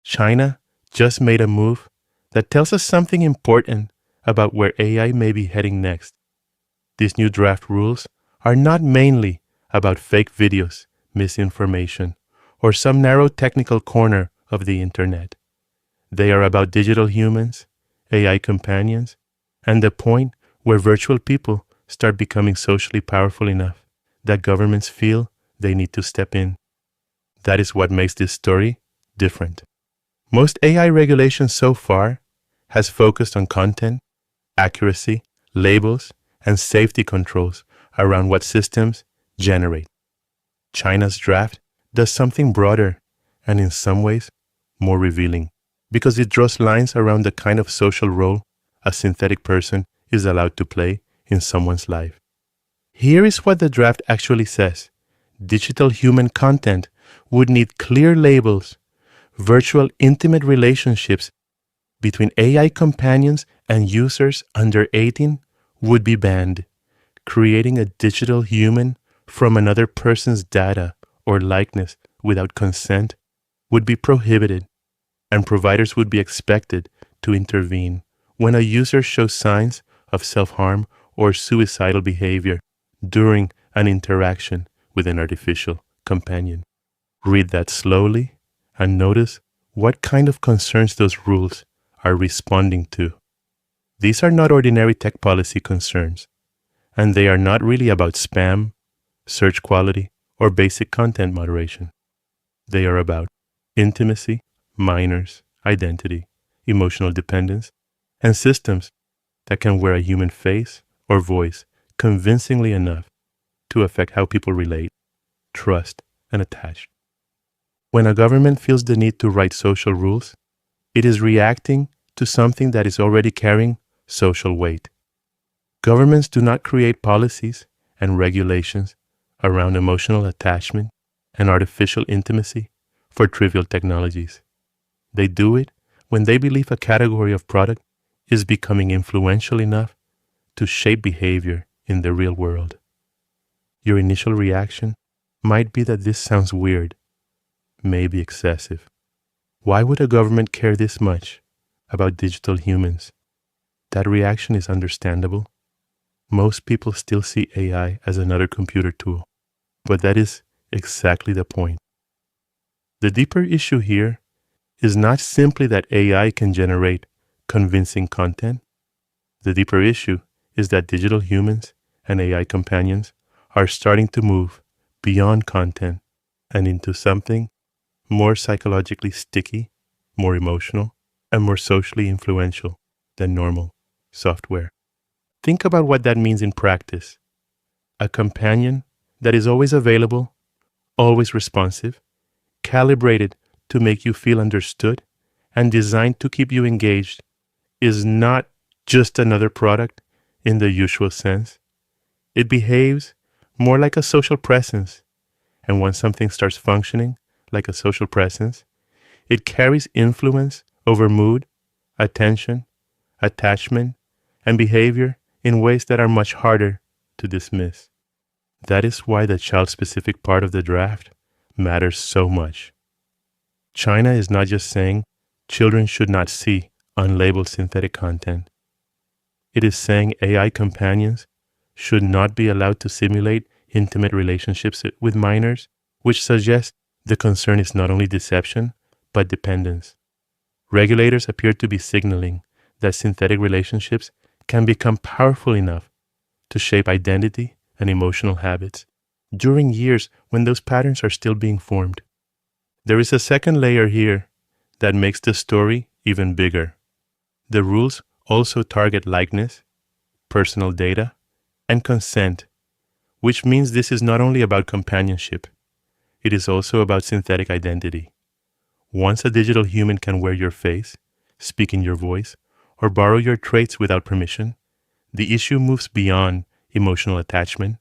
China just made a move that tells us something important about where AI may be heading next. These new draft rules are not mainly about fake videos, misinformation, or some narrow technical corner of the internet. They are about digital humans, AI companions, and the point where virtual people start becoming socially powerful enough that governments feel they need to step in. That is what makes this story different. Most AI regulation so far has focused on content, accuracy, labels, and safety controls around what systems generate. China's draft does something broader and in some ways more revealing because it draws lines around the kind of social role a synthetic person is allowed to play in someone's life. Here is what the draft actually says. Digital human content would need clear labels. Virtual intimate relationships between AI companions and users under 18 would be banned. Creating a digital human from another person's data or likeness without consent would be prohibited, and providers would be expected to intervene when a user shows signs of self-harm or suicidal behavior during an interaction with an artificial companion. Read that slowly and notice what kind of concerns those rules are responding to. These are not ordinary tech policy concerns, and they are not really about spam, search quality, or basic content moderation. They are about intimacy, minors, identity, emotional dependence, and systems that can wear a human face or voice convincingly enough to affect how people relate, trust, and attach. When a government feels the need to write social rules, it is reacting to something that is already carrying social weight. Governments do not create policies and regulations around emotional attachment and artificial intimacy for trivial technologies. They do it when they believe a category of product is becoming influential enough to shape behavior in the real world. Your initial reaction might be that this sounds weird, maybe excessive. Why would a government care this much about digital humans? That reaction is understandable. Most people still see AI as another computer tool, but that is exactly the point. The deeper issue here is not simply that AI can generate convincing content. The deeper issue is that digital humans and AI companions are starting to move beyond content and into something more psychologically sticky, more emotional, and more socially influential than normal software. Think about what that means in practice. A companion that is always available, always responsive, calibrated to make you feel understood, and designed to keep you engaged is not just another product in the usual sense. It behaves more like a social presence, and when something starts functioning like a social presence, it carries influence over mood, attention, attachment, and behavior in ways that are much harder to dismiss. That is why the child-specific part of the draft matters so much. China is not just saying children should not see unlabeled synthetic content. It is saying AI companions should not be allowed to simulate intimate relationships with minors, which suggests the concern is not only deception, but dependence. Regulators appear to be signaling that synthetic relationships can become powerful enough to shape identity and emotional habits during years when those patterns are still being formed. There is a second layer here that makes the story even bigger. The rules also target likeness, personal data, and consent, which means this is not only about companionship, it is also about synthetic identity. Once a digital human can wear your face, speak in your voice, or borrow your traits without permission, the issue moves beyond emotional attachment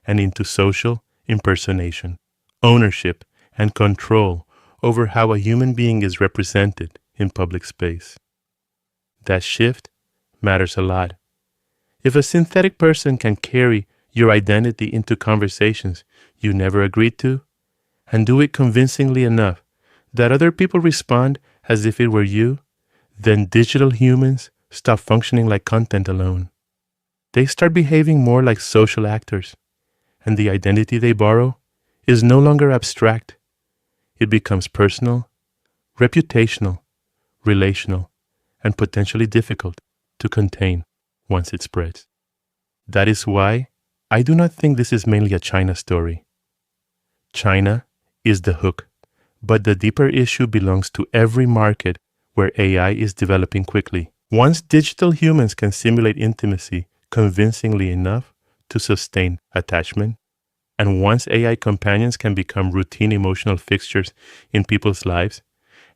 and into social impersonation, ownership, and control over how a human being is represented in public space. That shift matters a lot. If a synthetic person can carry your identity into conversations you never agreed to, and do it convincingly enough that other people respond as if it were you, then digital humans stop functioning like content alone. They start behaving more like social actors, and the identity they borrow is no longer abstract. It becomes personal, reputational, relational, and potentially difficult to contain once it spreads. That is why I do not think this is mainly a China story. China is the hook, but the deeper issue belongs to every market where AI is developing quickly. Once digital humans can simulate intimacy convincingly enough to sustain attachment, and once AI companions can become routine emotional fixtures in people's lives,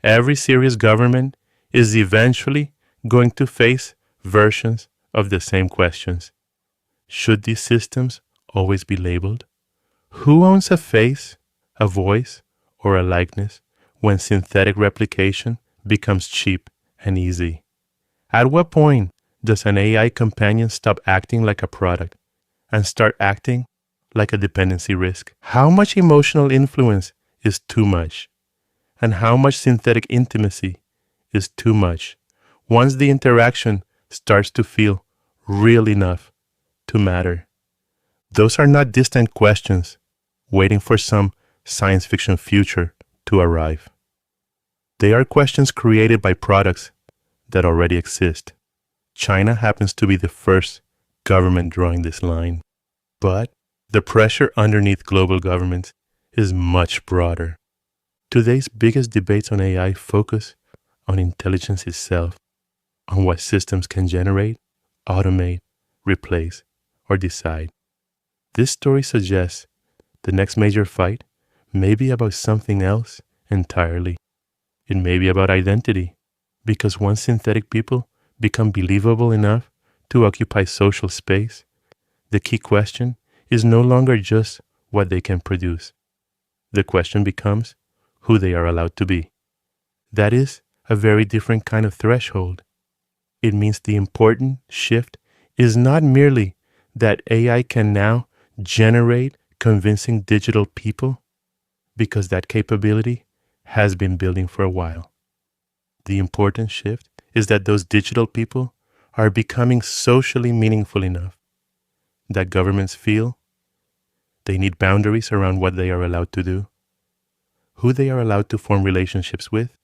every serious government is eventually going to face versions of the same questions. Should these systems always be labeled? Who owns a face, a voice, or a likeness when synthetic replication becomes cheap and easy? At what point does an AI companion stop acting like a product and start acting like a dependency risk? How much emotional influence is too much? And how much synthetic intimacy is too much once the interaction starts to feel real enough to matter? Those are not distant questions waiting for some science fiction future to arrive. They are questions created by products that already exist. China happens to be the first government drawing this line. But the pressure underneath global governments is much broader. Today's biggest debates on AI focus on intelligence itself, on what systems can generate, automate, replace, or decide. This story suggests the next major fight may be about something else entirely. It may be about identity, because once synthetic people become believable enough to occupy social space, the key question is no longer just what they can produce. The question becomes who they are allowed to be. That is a very different kind of threshold. It means the important shift is not merely that AI can now generate convincing digital people, because that capability has been building for a while. The important shift is that those digital people are becoming socially meaningful enough that governments feel they need boundaries around what they are allowed to do, who they are allowed to form relationships with,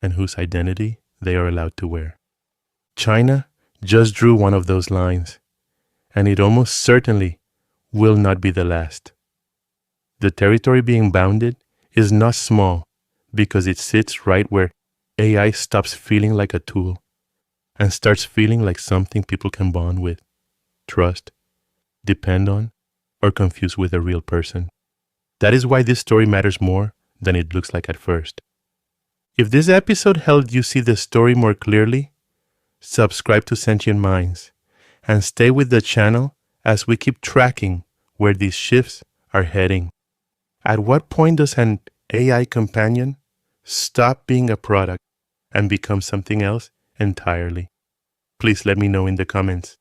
and whose identity they are allowed to wear. China just drew one of those lines, and it almost certainly will not be the last. The territory being bounded is not small because it sits right where AI stops feeling like a tool and starts feeling like something people can bond with, trust, depend on, or confuse with a real person. That is why this story matters more than it looks like at first. If this episode helped you see the story more clearly, subscribe to Sentient Minds and stay with the channel as we keep tracking where these shifts are heading. At what point does an AI companion stop being a product and become something else entirely? Please let me know in the comments.